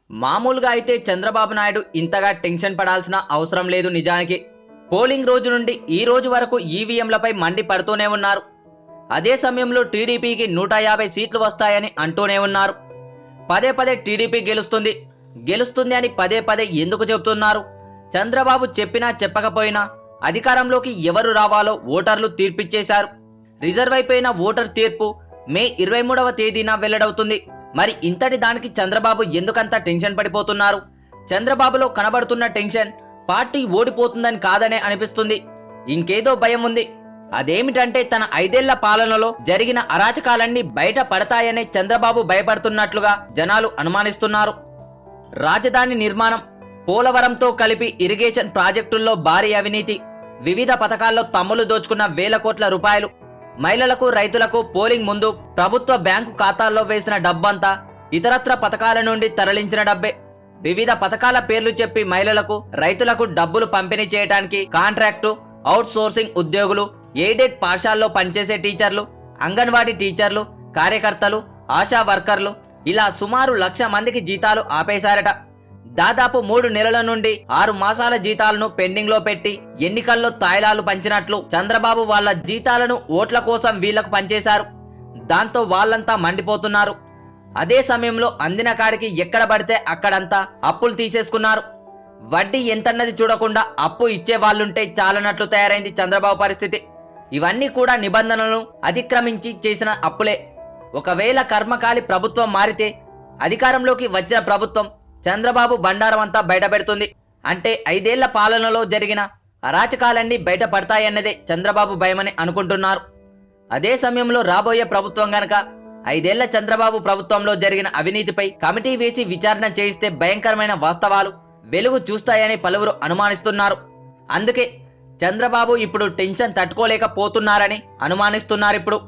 మామూలుగా అయితే చంద్రబాబు నాయుడు ఇంతగా టెన్షన్ పడాల్సిన అవసరం లేదు నిజానికి. పోలింగ్ రోజు నుండి ఈ రోజు వరకు ఈవీఎంలపై మండి పడుతూనే ఉన్నారు. అదే సమయంలో టీడీపీకి 150 సీట్లు వస్తాయని అంటూనే ఉన్నారు. పదే పదే టీడీపీ గెలుస్తుంది అని పదే పదే ఎందుకు చెబుతున్నారు? చంద్రబాబు చెప్పినా చెప్పకపోయినా అధికారంలోకి ఎవరు రావాలో ఓటర్లు తీర్పిచ్చేశారు. రిజర్వ్ అయిపోయిన ఓటర్ తీర్పు మే 23వ తేదీన వెల్లడవుతుంది. మరి ఇంతటి దానికి చంద్రబాబు ఎందుకంత టెన్షన్ పడిపోతున్నారు? చంద్రబాబులో కనబడుతున్న టెన్షన్ పార్టీ ఓడిపోతుందని కాదనే అనిపిస్తుంది. ఇంకేదో భయం ఉంది. అదేమిటంటే తన 5 ఏళ్ల పాలనలో జరిగిన అరాచకాలన్నీ బయట పడతాయనే చంద్రబాబు భయపడుతున్నట్లుగా జనాలు అనుమానిస్తున్నారు. రాజధాని నిర్మాణం, పోలవరంతో కలిపి ఇరిగేషన్ ప్రాజెక్టుల్లో భారీ అవినీతి, వివిధ పథకాల్లో తమ్ములు దోచుకున్న వేల కోట్ల రూపాయలు, మహిళలకు రైతులకు పోలింగ్ ముందు ప్రభుత్వ బ్యాంకు ఖాతాల్లో వేసిన డబ్బంతా ఇతరత్ర పథకాల నుండి తరలించిన డబ్బే. వివిధ పథకాల పేర్లు చెప్పి మహిళలకు రైతులకు డబ్బులు పంపిణీ చేయడానికి కాంట్రాక్టు, అవుట్ సోర్సింగ్ ఉద్యోగులు, ఎయిడెడ్ పాఠశాలలో పనిచేసే టీచర్లు, అంగన్వాడీ టీచర్లు, కార్యకర్తలు, ఆశా వర్కర్లు ఇలా సుమారు 1,00,000 మందికి జీతాలు ఆపేశారట. దాదాపు 3 నెలల నుండి 6 మాసాల జీతాలను పెండింగ్ లో పెట్టి ఎన్నికల్లో తాయిలాలు పంచినట్లు చంద్రబాబు వాళ్ళ జీతాలను ఓట్ల కోసం వీళ్లకు పంచేశారు. దాంతో వాళ్ళంతా మండిపోతున్నారు. అదే సమయంలో అందిన కాడికి ఎక్కడ పడితే అక్కడంతా అప్పులు తీసేసుకున్నారు. వడ్డీ ఎంతన్నది చూడకుండా అప్పు ఇచ్చే వాళ్ళుంటే చాలన్నట్లు తయారైంది చంద్రబాబు పరిస్థితి. ఇవన్నీ కూడా నిబంధనలను అతిక్రమించి చేసిన అప్పులే. ఒకవేళ కర్మకాలి ప్రభుత్వం మారితే అధికారంలోకి వచ్చిన ప్రభుత్వం చంద్రబాబు బండారం అంతా బయటపెడుతుంది. అంటే 5 ఏళ్ల పాలనలో జరిగిన అరాచకాలన్నీ బయటపడతాయన్నదే చంద్రబాబు భయమని అనుకుంటున్నారు. అదే సమయంలో రాబోయే ప్రభుత్వం గనక 5 ఏళ్ల చంద్రబాబు ప్రభుత్వంలో జరిగిన అవినీతిపై కమిటీ వేసి విచారణ చేయిస్తే భయంకరమైన వాస్తవాలు వెలుగు చూస్తాయని పలువురు అనుమానిస్తున్నారు. అందుకే చంద్రబాబు ఇప్పుడు టెన్షన్ తట్టుకోలేకపోతున్నారని అనుమానిస్తున్నారు. ఇప్పుడు